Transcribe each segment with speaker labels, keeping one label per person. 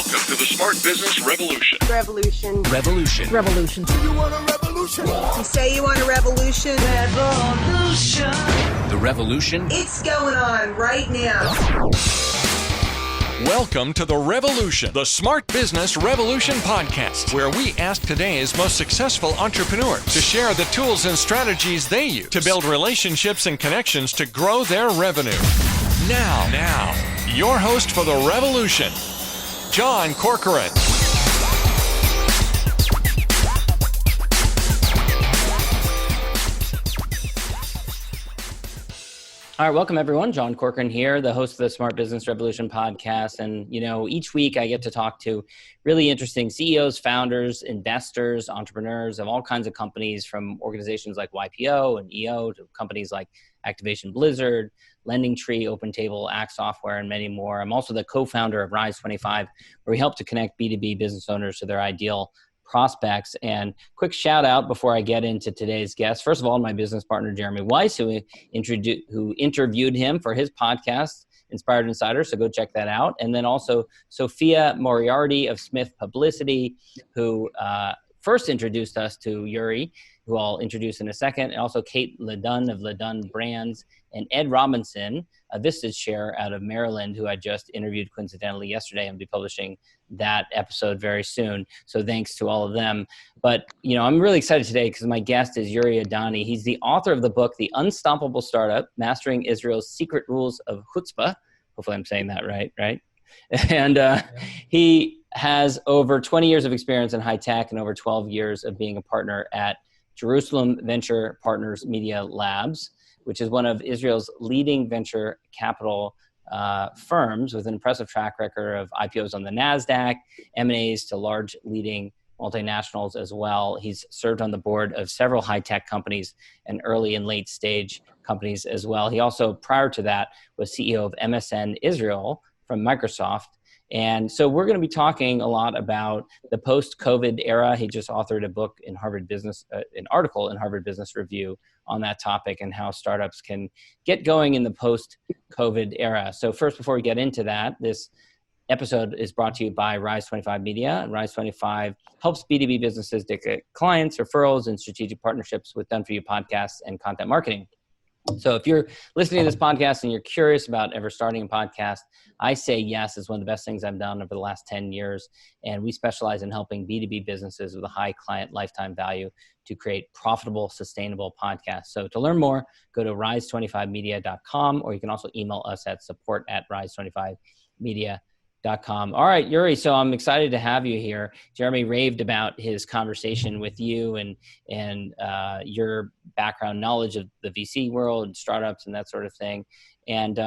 Speaker 1: Welcome to the Smart Business Revolution.
Speaker 2: Revolution.
Speaker 3: Revolution.
Speaker 2: Revolution.
Speaker 4: You want a revolution?
Speaker 2: You say you want a revolution?
Speaker 3: Revolution. The revolution.
Speaker 2: It's going on right now.
Speaker 5: Welcome to The Revolution, the Smart Business Revolution podcast, where we ask today's most successful entrepreneurs to share the tools and strategies they use to build relationships and connections to grow their revenue. Now, your host for The Revolution, John Corcoran.
Speaker 6: All right, welcome everyone. John Corcoran here, the host of the Smart Business Revolution podcast. And, each week I get to talk to really interesting CEOs, founders, investors, entrepreneurs of all kinds of companies, from organizations like YPO and EO to companies like Activation Blizzard, Lending Tree, OpenTable, Act Software, and many more. I'm also the co-founder of Rise 25, where we help to connect B2B business owners to their ideal prospects. And quick shout out before I get into today's guest. First of all, my business partner, Jeremy Weiss, who interviewed him for his podcast, Inspired Insider. So go check that out. And then also Sophia Moriarty of Smith Publicity, who first introduced us to Uri, who I'll introduce in a second. And also Kate Ledun of Ledun Brands, and Ed Robinson, a Vistage chair out of Maryland, who I just interviewed coincidentally yesterday and will be publishing that episode very soon. So thanks to all of them. But, I'm really excited today because my guest is Uri Adoni. He's the author of the book, The Unstoppable Startup, Mastering Israel's Secret Rules of Chutzpah. Hopefully I'm saying that right? And he has over 20 years of experience in high tech and over 12 years of being a partner at Jerusalem Venture Partners Media Labs, which is one of Israel's leading venture capital firms with an impressive track record of IPOs on the NASDAQ, M&As to large leading multinationals as well. He's served on the board of several high-tech companies and early and late stage companies as well. He also, prior to that, was CEO of MSN Israel from Microsoft. And so we're going to be talking a lot about the post-COVID era. He just authored a book in an article in Harvard Business Review on that topic and how startups can get going in the post-COVID era. So first, before we get into that, this episode is brought to you by Rise 25 Media. And Rise 25 helps B2B businesses to get clients, referrals, and strategic partnerships with done-for-you podcasts and content marketing. So if you're listening to this podcast and you're curious about ever starting a podcast, I say yes. It's one of the best things I've done over the last 10 years. And we specialize in helping B2B businesses with a high client lifetime value to create profitable, sustainable podcasts. So to learn more, go to rise25media.com, or you can also email us at support@rise25media.com. All right, Uri, so I'm excited to have you here. Jeremy raved about his conversation with you and your background knowledge of the VC world and startups and that sort of thing. And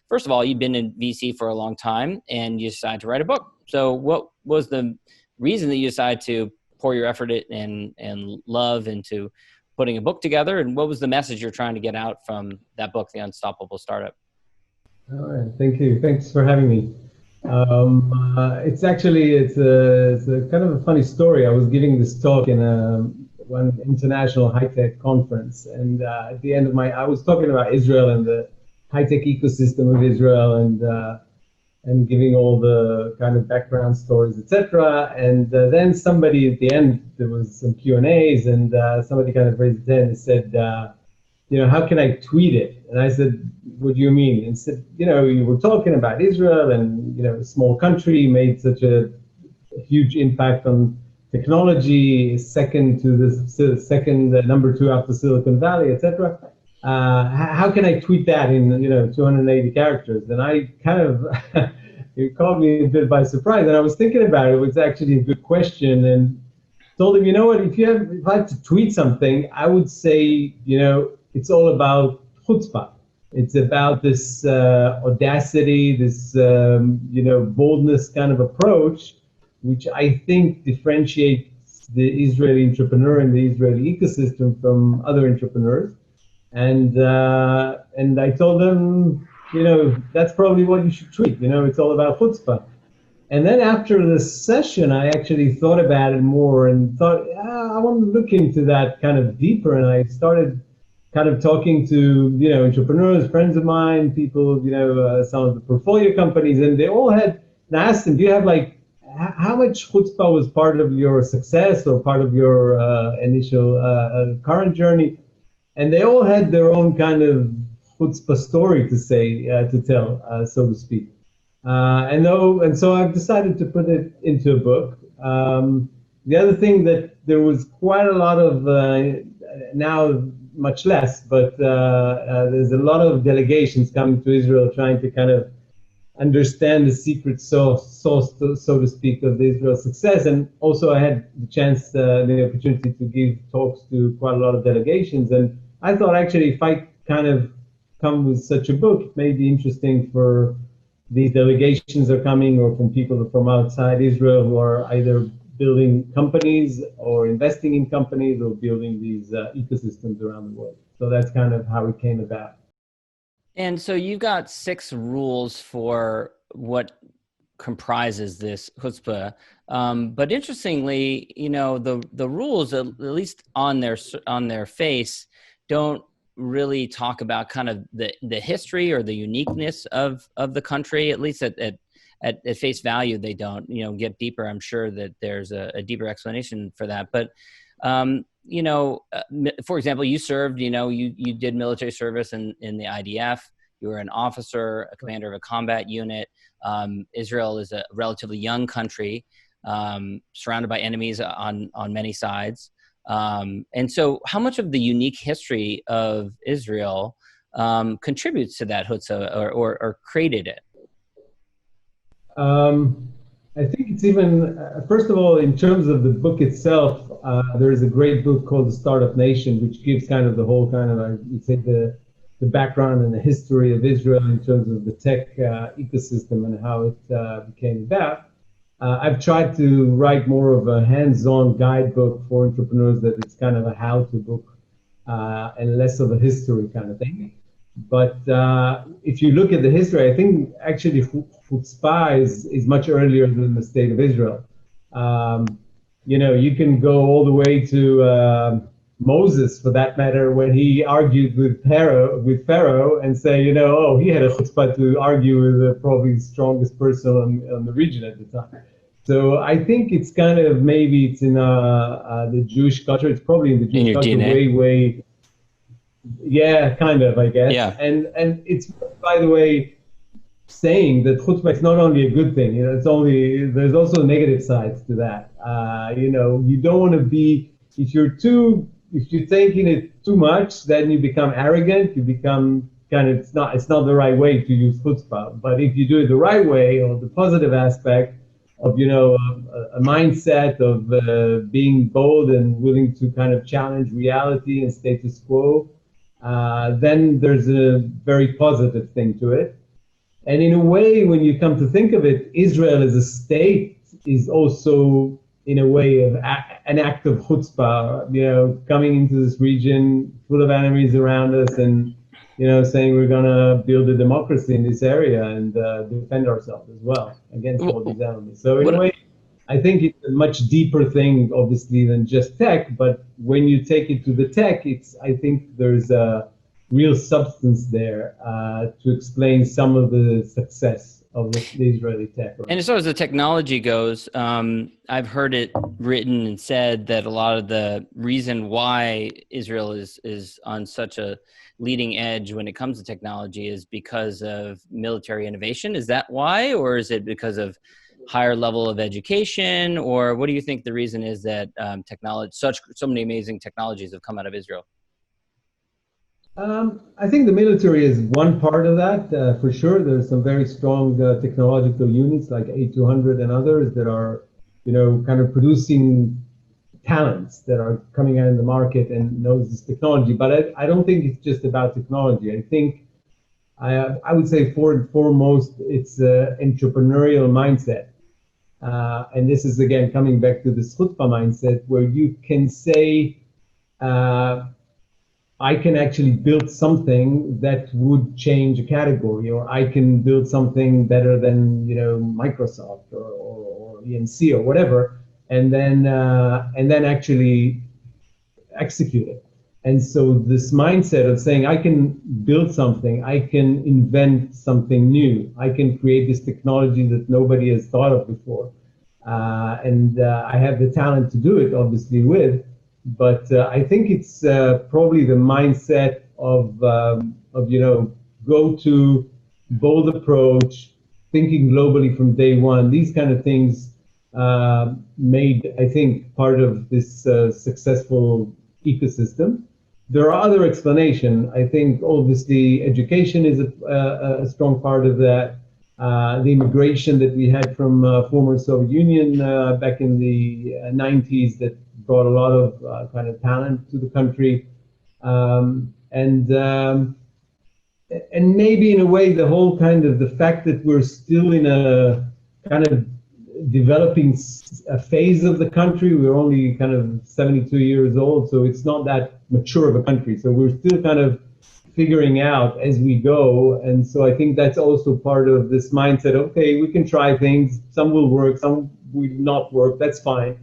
Speaker 6: first of all, you've been in VC for a long time and you decided to write a book. So what was the reason that you decided to pour your effort and love into putting a book together? And what was the message you're trying to get out from that book, The Unstoppable Startup?
Speaker 7: All right, thank you. Thanks for having me. It's a kind of a funny story. I was giving this talk in one international high-tech conference, and at the end of I was talking about Israel and the high-tech ecosystem of Israel, and giving all the kind of background stories, etc. And then somebody at the end, there was some Q&As, and somebody kind of raised their hand and said, how can I tweet it? And I said, what do you mean? And said, you were talking about Israel and, a small country made such a huge impact on technology, number 2 after Silicon Valley, etc. How can I tweet that in, 280 characters? And I kind of, it caught me a bit by surprise. And I was thinking about it. It was actually a good question. And told him, what, if I had to tweet something, I would say, it's all about chutzpah. It's about this audacity, this boldness kind of approach, which I think differentiates the Israeli entrepreneur and the Israeli ecosystem from other entrepreneurs. And I told them, that's probably what you should tweet. It's all about chutzpah. And then after the session, I actually thought about it more and thought, I want to look into that kind of deeper. And I started kind of talking to, entrepreneurs, friends of mine, people, some of the portfolio companies, and they all had, and I asked them, do you have how much chutzpah was part of your success or part of your initial current journey? And they all had their own kind of chutzpah story to tell, so to speak. And so I've decided to put it into a book. The other thing that there was quite a lot of, now much less, but there's a lot of delegations coming to Israel trying to kind of understand the secret sauce, so to speak, of the Israel success. And also I had the chance, the opportunity to give talks to quite a lot of delegations. And I thought actually if I kind of come with such a book, it may be interesting for these delegations are coming or from people from outside Israel who are either building companies or investing in companies or building these ecosystems around the world. So that's kind of how it came about. And
Speaker 6: so you've got 6 rules for what comprises this chutzpah. But interestingly, the rules, at least on their face, don't really talk about kind of the history or the uniqueness of the country, at least at face value. They don't, get deeper. I'm sure that there's a deeper explanation for that. But, for example, you served, you did military service in the IDF. You were an officer, a commander of a combat unit. Israel is a relatively young country, surrounded by enemies on many sides. And so how much of the unique history of Israel contributes to that chutzpah or created it?
Speaker 7: I think it's even, first of all, in terms of the book itself, there is a great book called The Startup Nation, which gives kind of the whole kind of, I would say, the background and the history of Israel in terms of the tech ecosystem and how it became about. I've tried to write more of a hands-on guidebook for entrepreneurs that it's kind of a how-to book and less of a history kind of thing. But if you look at the history, I think actually chutzpah is much earlier than the state of Israel. You can go all the way to Moses, for that matter, when he argued with Pharaoh and say, he had a chutzpah to argue with the probably strongest person on the region at the time. So I think it's kind of, maybe it's in the Jewish culture. It's probably in the Jewish culture DNA. way. Yeah, kind of, I guess. Yeah. And it's, by the way, saying that chutzpah is not only a good thing. There's also negative sides to that. You don't want to be, if you're taking it too much, then you become arrogant. You become kind of, it's not the right way to use chutzpah. But if you do it the right way, or the positive aspect of, a mindset of being bold and willing to kind of challenge reality and status quo, then there's a very positive thing to it. And in a way, when you come to think of it, Israel as a state is also, in a way, of an act of chutzpah, coming into this region full of enemies around us and, saying we're going to build a democracy in this area and defend ourselves as well against all these enemies. So in a way, I think it's a much deeper thing, obviously, than just tech. But when you take it to the tech, I think there's a real substance there to explain some of the success of the Israeli tech.
Speaker 6: And as far as the technology goes, I've heard it written and said that a lot of the reason why Israel is on such a leading edge when it comes to technology is because of military innovation. Is that why, or is it because of higher level of education, or what do you think the reason is that so many amazing technologies have come out of Israel?
Speaker 7: I think the military is one part of that, for sure. There's some very strong technological units like A200 and others that are, kind of producing talents that are coming out in the market and knows this technology. But I don't think it's just about technology. I think I would say foremost, it's entrepreneurial mindset. And this is, again, coming back to the chutzpah mindset, where you can say, I can actually build something that would change a category, or I can build something better than, Microsoft or EMC or whatever, and then actually execute it. And so this mindset of saying, I can build something, I can invent something new, I can create this technology that nobody has thought of before. and I have the talent to do it, obviously, but I think it's probably the mindset of go to, bold approach, thinking globally from day one. These kind of things made, I think, part of this successful ecosystem. There are other explanations. I think, obviously, education is a strong part of that. The immigration that we had from former Soviet Union back in the 90s that brought a lot of kind of talent to the country. And maybe in a way, the whole kind of the fact that we're still in a kind of developing a phase of the country. We're only kind of 72 years old, so it's not that mature of a country. So we're still kind of figuring out as we go. And so I think that's also part of this mindset. Okay, we can try things. Some will work, some will not work. That's fine.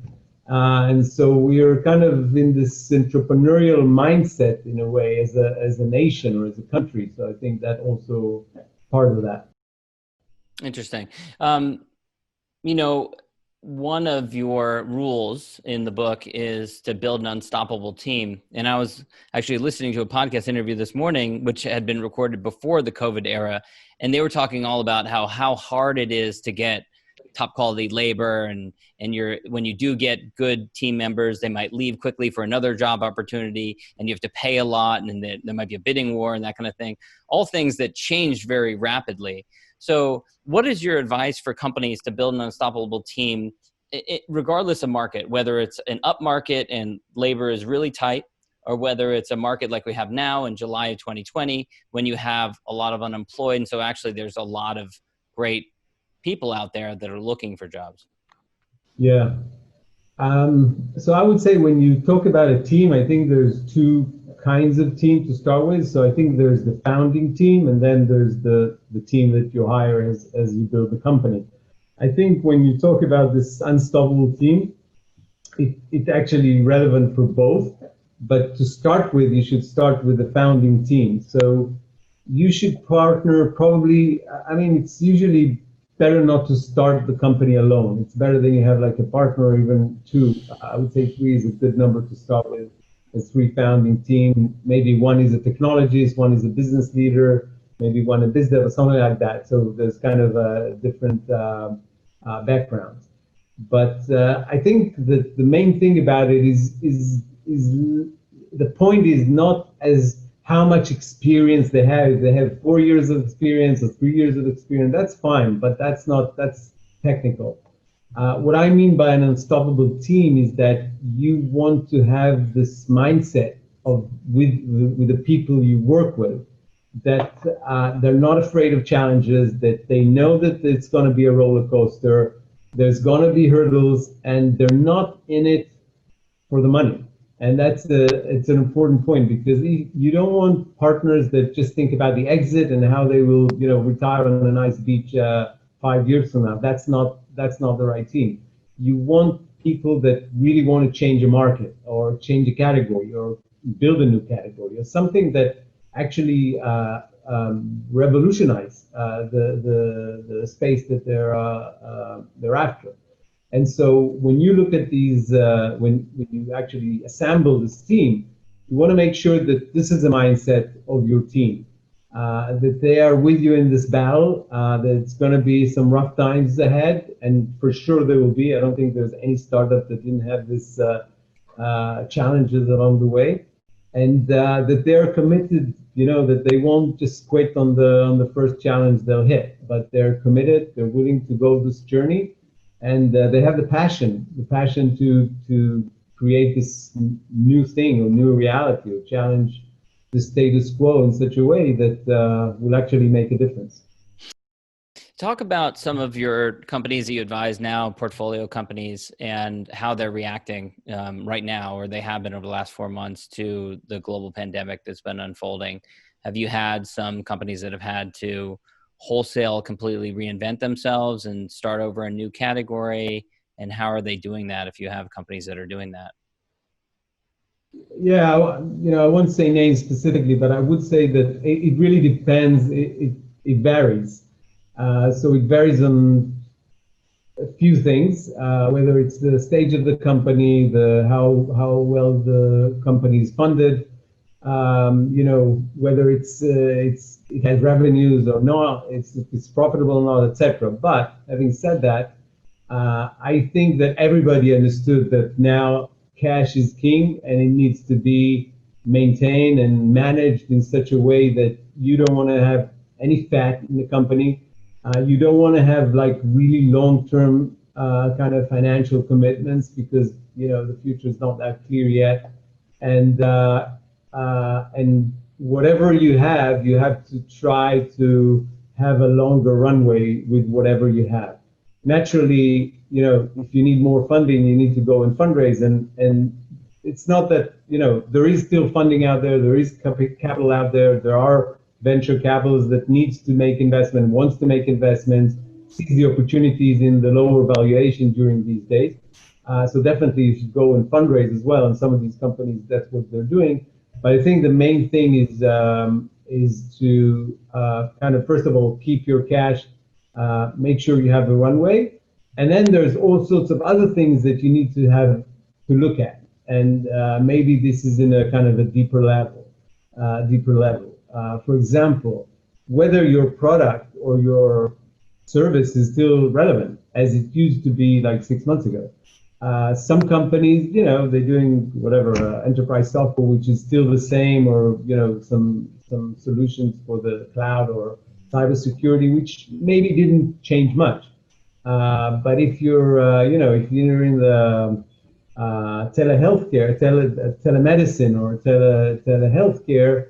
Speaker 7: And so we are kind of in this entrepreneurial mindset in a way as a nation or as a country. So I think that also part of that.
Speaker 6: Interesting. One of your rules in the book is to build an unstoppable team. And I was actually listening to a podcast interview this morning, which had been recorded before the COVID era. And they were talking all about how hard it is to get top quality labor. And when you do get good team members, they might leave quickly for another job opportunity, and you have to pay a lot, and then there might be a bidding war and that kind of thing. All things that changed very rapidly. So what is your advice for companies to build an unstoppable team, regardless of market, whether it's an up market and labor is really tight, or whether it's a market like we have now in July of 2020, when you have a lot of unemployed, and so actually there's a lot of great people out there that are looking for jobs?
Speaker 7: Yeah. So I would say when you talk about a team, I think there's two kinds of team to start with. So I think there's the founding team, and then there's the team that you hire as you build the company. I think when you talk about this unstoppable team, it's actually relevant for both. But to start with, you should start with the founding team. So you should partner probably, it's usually better not to start the company alone. It's better than you have like a partner or even two. I would say 3 is a good number to start with. As 3 founding team, maybe one is a technologist, one is a business leader, maybe one a business or something like that. So there's kind of a different backgrounds. But I think that the main thing about it is the point is not as how much experience they have. If they have 4 years of experience or 3 years of experience, that's fine, but that's technical. What I mean by an unstoppable team is that you want to have this mindset with the people you work with, that they're not afraid of challenges, that they know that it's going to be a roller coaster, there's going to be hurdles, and they're not in it for the money. And it's an important point, because you don't want partners that just think about the exit and how they will, retire on a nice beach 5 years from now. That's not the right team. You want people that really want to change a market or change a category or build a new category or something that actually revolutionize the space that they're after. And so when you look at these, when you actually assemble this team, you want to make sure that this is the mindset of your team, that they are with you in this battle, that it's going to be some rough times ahead, and for sure there will be. I don't think there's any startup that didn't have this challenges along the way, and that they're committed, that they won't just quit on the first challenge they'll hit, but they're committed, they're willing to go this journey. And they have the passion to create this new thing or new reality or challenge the status quo in such a way that will actually make a difference.
Speaker 6: Talk about some of your companies that you advise now, portfolio companies, and how they're reacting right now, or they have been over the last 4 months, to the global pandemic that's been unfolding. Have you had some companies that have had to wholesale completely reinvent themselves and start over a new category? And how are they doing that, if you have companies that are doing that?
Speaker 7: Yeah, I won't say names specifically, but I would say that it really depends. It varies. So it varies on a few things, whether it's the stage of the company, the how well the company is funded, whether it has revenues or not, it's profitable or not, etc. But having said that, I think that everybody understood that now cash is king and it needs to be maintained and managed in such a way that you don't want to have any fat in the company. You don't want to have like really long-term kind of financial commitments because the future is not that clear yet. And whatever you have to try to have a longer runway with whatever you have. Naturally, if you need more funding, you need to go and fundraise. And it's not that, there is still funding out there. There is capital out there. There are venture capitalists that needs to make investment, wants to make investments, sees the opportunities in the lower valuation during these days. So definitely you should go and fundraise as well. And some of these companies, that's what they're doing. But I think the main thing is to kind of, first of all, keep your cash, make sure you have a runway. And then there's all sorts of other things that you need to have to look at. And maybe this is in a kind of a deeper level. For example, whether your product or your service is still relevant as it used to be like 6 months ago. Some companies, they're doing whatever, enterprise software, which is still the same, or, some solutions for the cloud or cybersecurity, which maybe didn't change much. But if you're, if you're in the telehealthcare, telemedicine or telehealthcare,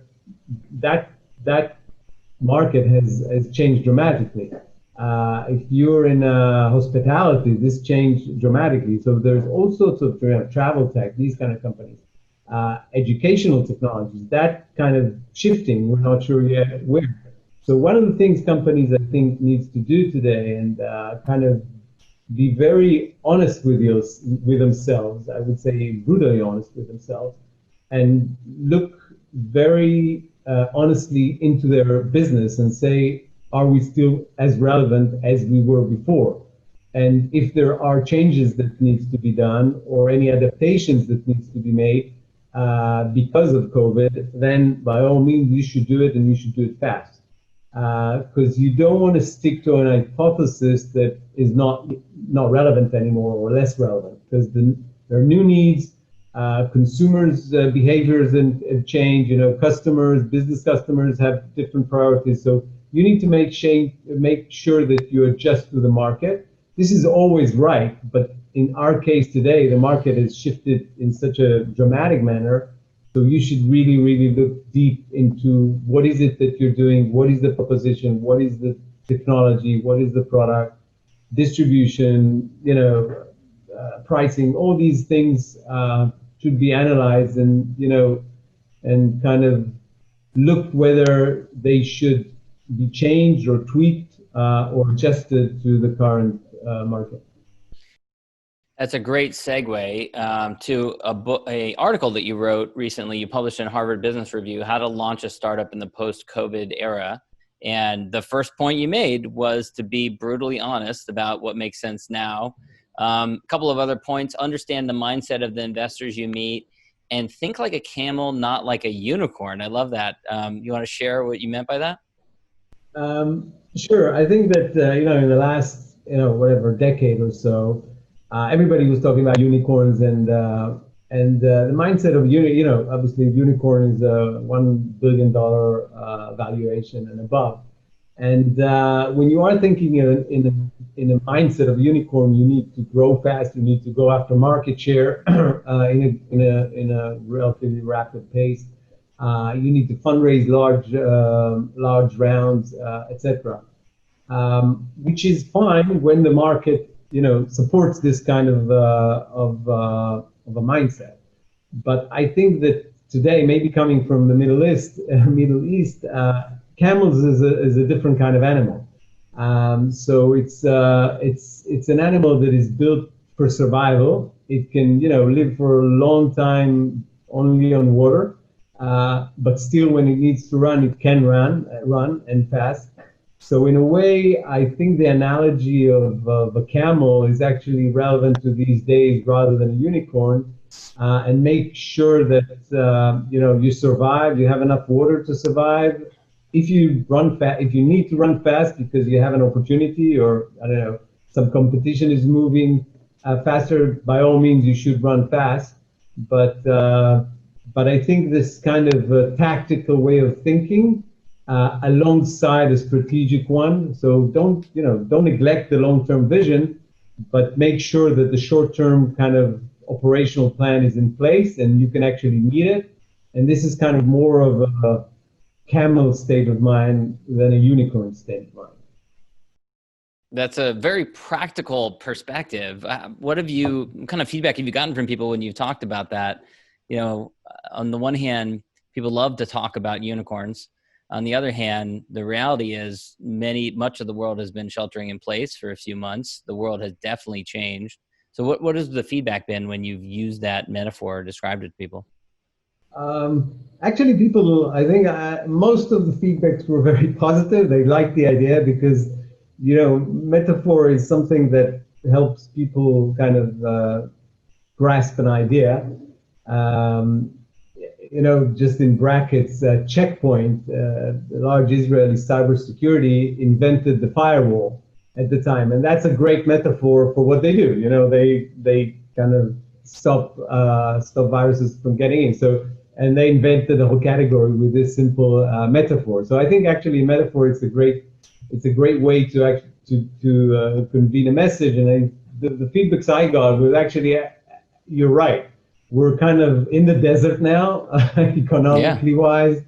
Speaker 7: that market has changed dramatically. If you're in hospitality, this changed dramatically. So there's all sorts of travel tech, these kind of companies, educational technologies, that kind of shifting. We're not sure yet where. So one of the things companies I think needs to do today and kind of be very honest with themselves. I would say brutally honest with themselves, and look very honestly into their business and say, are we still as relevant as we were before? And if there are changes that needs to be done or any adaptations that needs to be made because of COVID, then by all means you should do it, and you should do it fast. Because you don't want to stick to an hypothesis that is not relevant anymore or less relevant, because there are new needs, consumers' behaviors and change, business customers have different priorities. So you need to make sure that you adjust to the market. This is always right, but in our case today, the market has shifted in such a dramatic manner. So you should really, really look deep into what is it that you're doing, what is the proposition, what is the technology, what is the product, distribution, pricing. All these things should be analyzed and kind of look whether they should be changed or tweaked or adjusted to the current market.
Speaker 6: That's a great segue to a article that you wrote recently. You published in Harvard Business Review, How to Launch a Startup in the Post-COVID Era. And the first point you made was to be brutally honest about what makes sense now. A couple of other points: understand the mindset of the investors you meet, and think like a camel, not like a unicorn. I love that. You want to share what you meant by that?
Speaker 7: Sure. I think that, in the last, decade or so, everybody was talking about unicorns and the mindset of obviously unicorn is a $1 billion valuation and above. And when you are thinking in a mindset of unicorn, you need to grow fast. You need to go after market share in a relatively rapid pace. You need to fundraise large rounds, etc. Which is fine when the market supports this kind of a mindset. But I think that today, maybe coming from the Middle East, camels is a different kind of animal. So it's an animal that is built for survival. It can live for a long time only on water, but still when it needs to run, it can run and fast. So in a way, I think the analogy of a camel is actually relevant to these days rather than a unicorn, and make sure that you survive, you have enough water to survive. If you run fast, if you need to run fast because you have an opportunity, or I don't know, some competition is moving faster, by all means you should run fast. But I think this kind of tactical way of thinking, alongside a strategic one. So don't neglect the long-term vision, but make sure that the short-term kind of operational plan is in place and you can actually meet it. And this is kind of more of a camel state of mind than a unicorn state of mind.
Speaker 6: That's a very practical perspective. What kind of feedback have you gotten from people when you've talked about that? On the one hand, people love to talk about unicorns. On the other hand, the reality is much of the world has been sheltering in place for a few months. The world has definitely changed. So what has the feedback been when you've used that metaphor or described it to people?
Speaker 7: Actually, people, I think most of the feedbacks were very positive. They liked the idea because, metaphor is something that helps people kind of grasp an idea. Just in brackets, Checkpoint, the large Israeli cybersecurity, invented the firewall at the time, and that's a great metaphor for what they do. They kind of stop viruses from getting in. So, and they invented a whole category with this simple metaphor. So I think actually metaphor it's a great way to convene a message. And the feedbacks I got was actually, you're right. We're kind of in the desert now, economically wise.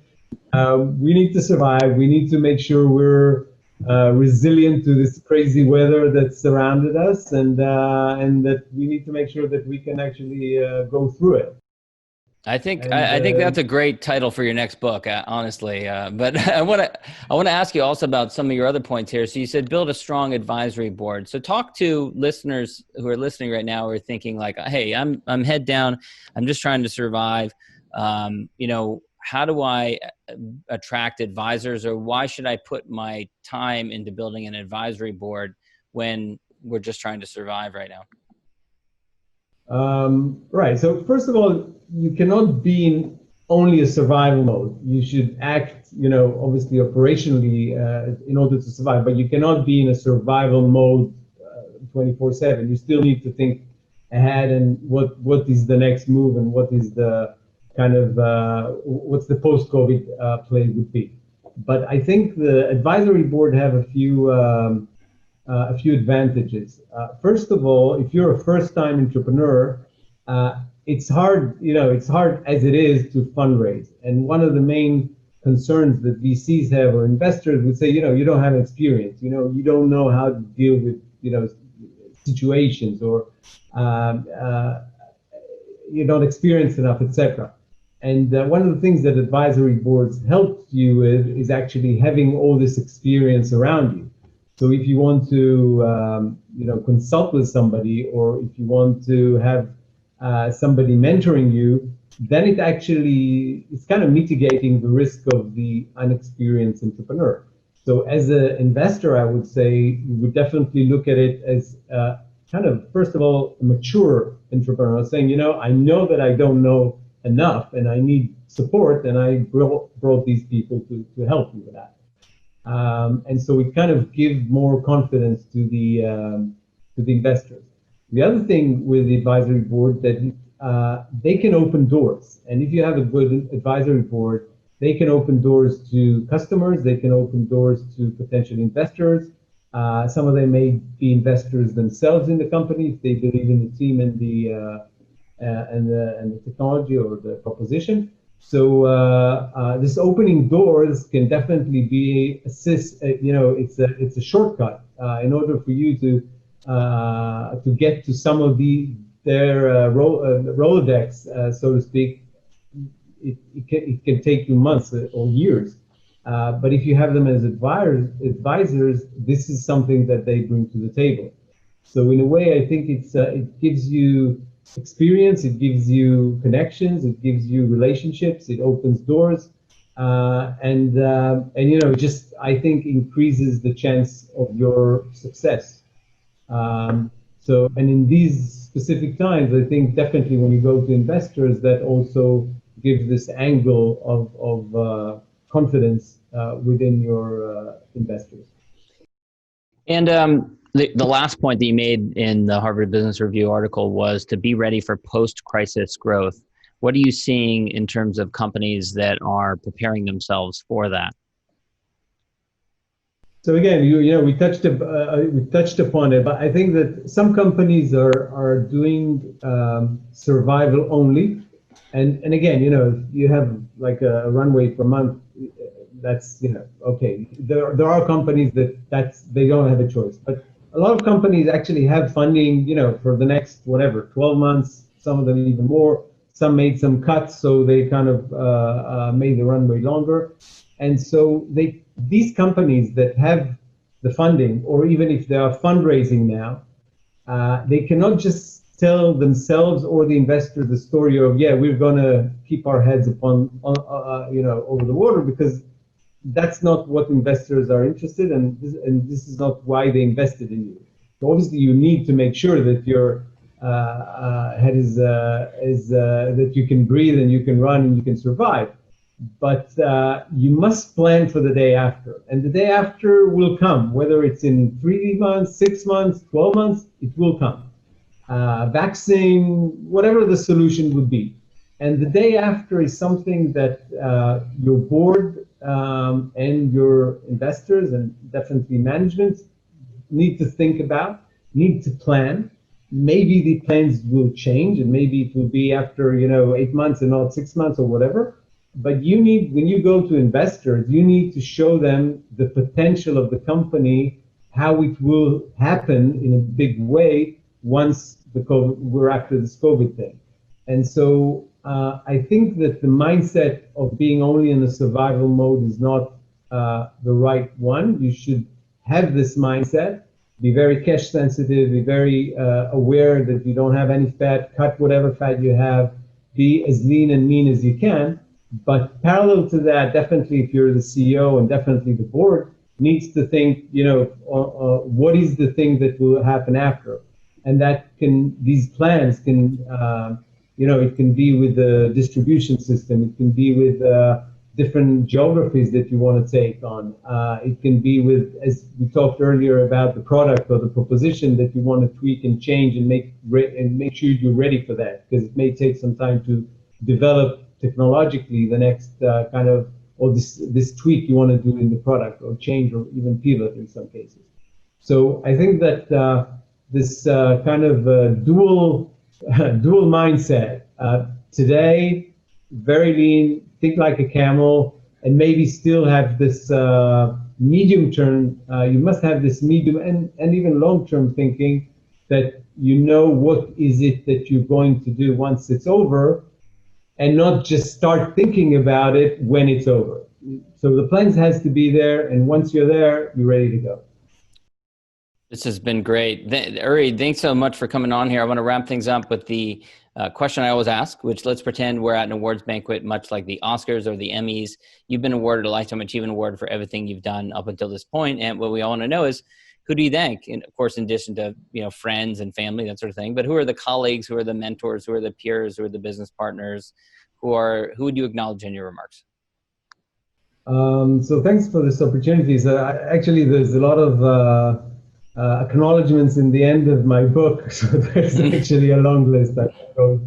Speaker 7: We need to survive. We need to make sure we're resilient to this crazy weather that's surrounded us, and that we need to make sure that we can actually go through it.
Speaker 6: I think that's a great title for your next book, honestly. But I want to ask you also about some of your other points here. So you said build a strong advisory board. So talk to listeners who are listening right now, who are thinking like, hey, I'm head down. I'm just trying to survive. How do I attract advisors, or why should I put my time into building an advisory board when we're just trying to survive right now?
Speaker 7: Right. So first of all, you cannot be in only a survival mode. You should act, obviously operationally in order to survive, but you cannot be in a survival mode 24/7. You still need to think ahead and what is the next move and what is the kind of what's the post-COVID play would be. But I think the advisory board have a few advantages. First of all, if you're a first-time entrepreneur, it's hard, it's hard as it is to fundraise. And one of the main concerns that VCs have, or investors would say, you don't have experience, you don't know how to deal with, situations, or you're not experienced enough, etc. And one of the things that advisory boards help you with is actually having all this experience around you. So if you want to, consult with somebody, or if you want to have somebody mentoring you, then it's kind of mitigating the risk of the unexperienced entrepreneur. So as an investor, I would say we would definitely look at it as kind of, first of all, a mature entrepreneur saying, I know that I don't know enough and I need support, and I brought these people to help me with that. And so we kind of give more confidence to the investors. The other thing with the advisory board, that they can open doors. And if you have a good advisory board, they can open doors to customers, they can open doors to potential investors. Some of them may be investors themselves in the company if they believe in the team and the technology or the proposition. So this opening doors can definitely be it's a shortcut in order for you to get to some of their Rolodex, so to speak. It can take you months or years. But if you have them as advisors, this is something that they bring to the table. So in a way, I think it gives you experience, it gives you connections, it gives you relationships, it opens doors. and you know, just I think increases the chance of your success. So, and in these specific times, I think definitely when you go to investors, that also gives this angle of confidence within your investors.
Speaker 6: And the last point that you made in the Harvard Business Review article was to be ready for post-crisis growth. What are you seeing in terms of companies that are preparing themselves for that?
Speaker 7: So again, you know, we touched upon it, but I think that some companies are doing survival only, and again, you know, if you have like a runway per month, that's, you know, okay. There are companies that's they don't have a choice, but a lot of companies actually have funding, you know, for the next whatever 12 months. Some of them even more. Some made some cuts, so they kind of made the runway longer. And so these companies that have the funding, or even if they are fundraising now, they cannot just tell themselves or the investor the story of, yeah, we're going to keep our heads upon, you know, over the water, because that's not what investors are interested in, and this is not why they invested in you. So obviously, you need to make sure that your head is that you can breathe and you can run and you can survive. But you must plan for the day after, and the day after will come, whether it's in 3 months, 6 months, 12 months, it will come. Vaccine, whatever the solution would be. And the day after is something that your board and your investors and definitely management need to think about, need to plan. Maybe the plans will change, and maybe it will be after, you know, 8 months and not 6 months or whatever. But you need, when you go to investors, you need to show them the potential of the company, how it will happen in a big way once we're after this COVID thing. And so I think that the mindset of being only in a survival mode is not the right one. You should have this mindset, be very cash sensitive, be very aware that you don't have any fat, cut whatever fat you have, be as lean and mean as you can. But parallel to that, definitely if you're the CEO and definitely the board needs to think, you know, what is the thing that will happen after? And that can, these plans can, you know, it can be with the distribution system. It can be with different geographies that you want to take on. It can be with, as we talked earlier about the product or the proposition that you want to tweak and change and make sure you're ready for that, because it may take some time to develop technologically the next kind of, or this tweak you want to do in the product, or change, or even pivot in some cases. So I think that this kind of dual mindset today, very lean, think like a camel, and maybe still have this medium term. You must have this medium and even long term thinking, that you know what is it that you're going to do once it's over, and not just start thinking about it when it's over. So the plans has to be there, and once you're there, you're ready to go.
Speaker 6: This has been great. Uri, thanks so much for coming on here. I want to wrap things up with the question I always ask, which, let's pretend we're at an awards banquet, much like the Oscars or the Emmys. You've been awarded a Lifetime Achievement Award for everything you've done up until this point. And what we all want to know is, who do you thank? And of course, in addition to, you know, friends and family, that sort of thing, but who are the colleagues, who are the mentors, who are the peers, who are the business partners, who would you acknowledge in your remarks?
Speaker 7: So thanks for this opportunity. So actually, there's a lot of acknowledgements in the end of my book. So there's actually a long list. I can go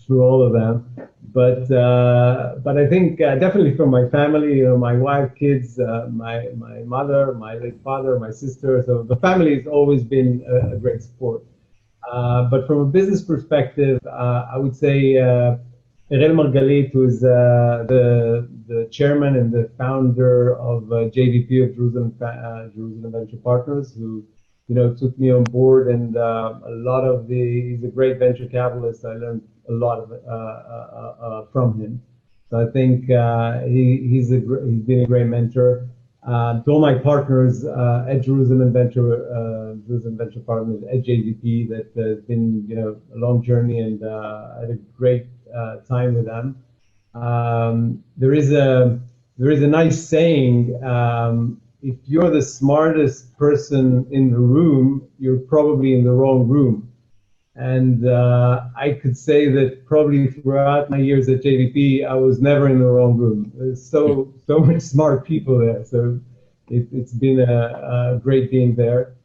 Speaker 7: through all of them. But I think definitely from my family, you know, my wife, kids, my mother, my late father, my sister. So the family has always been a great support. But from a business perspective, I would say Erel Margalit, who is the chairman and the founder of JVP of Jerusalem Venture Partners, who, you know, took me on board, and he's a great venture capitalist. I learned a lot of from him. So I think he's been a great mentor. To all my partners at Jerusalem Venture Partners at JVP, that has been, you know, a long journey, and I had a great time with them. There is there is a nice saying, if you're the smartest person in the room, you're probably in the wrong room. And I could say that probably throughout my years at JVP, I was never in the wrong room. There's so much smart people there. So it's been a great being there.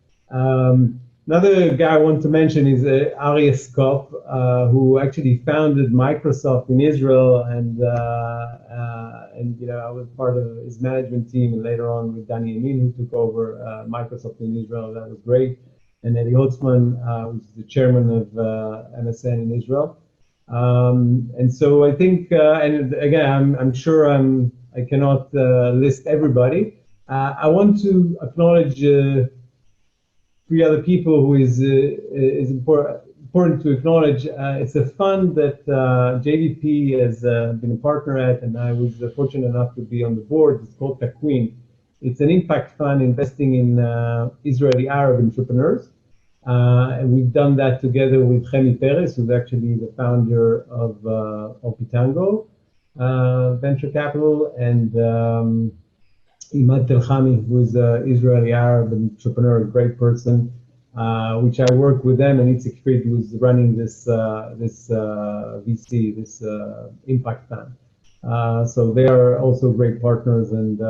Speaker 7: Another guy I want to mention is Uri Adoni, who actually founded Microsoft in Israel, and I was part of his management team, and later on with Danny Amin, who took over Microsoft in Israel. That was great. And Eddie Holtzman, who's the chairman of MSN in Israel. And so I think, and again, I'm sure I cannot list everybody. I want to acknowledge 3 other people who is important to acknowledge. It's a fund that JVP has been a partner at, and I was fortunate enough to be on the board. It's called Takwin. It's an impact fund investing in Israeli Arab entrepreneurs. And we've done that together with Chemi Peres, who's actually the founder of Pitango Venture Capital, and Imad Telhami, who is an Israeli Arab entrepreneur, a great person, which I work with them, and Itzik Fried, who's running this VC, this impact fund. So they are also great partners. And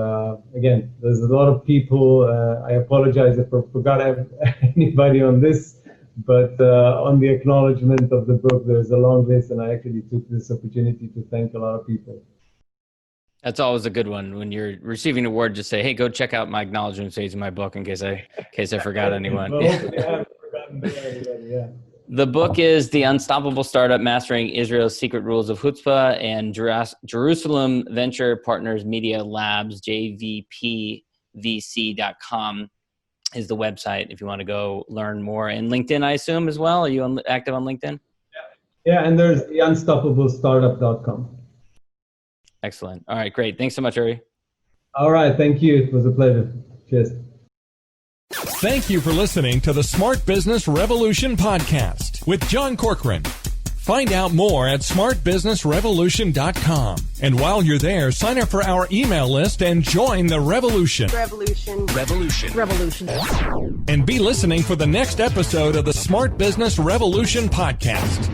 Speaker 7: again, there's a lot of people. I apologize if I forgot anybody on this, but on the acknowledgement of the book, there's a long list, and I actually took this opportunity to thank a lot of people.
Speaker 6: That's always a good one. When you're receiving an award, just say, hey, go check out my acknowledgement page in my book in case I forgot anyone.
Speaker 7: Well, hopefully I haven't forgotten anybody, yeah.
Speaker 6: The book is The Unstoppable Startup, Mastering Israel's Secret Rules of Chutzpah, and Jerusalem Venture Partners Media Labs, jvpvc.com is the website if you want to go learn more. And LinkedIn, I assume, as well? Are you active on LinkedIn?
Speaker 7: Yeah, and there's the unstoppablestartup.com.
Speaker 6: Excellent. All right, great. Thanks so much, Uri.
Speaker 7: All right, thank you. It was a pleasure. Cheers.
Speaker 5: Thank you for listening to the Smart Business Revolution podcast with John Corcoran. Find out more at smartbusinessrevolution.com. And while you're there, sign up for our email list and join the revolution.
Speaker 2: Revolution.
Speaker 5: And be listening for the next episode of the Smart Business Revolution podcast.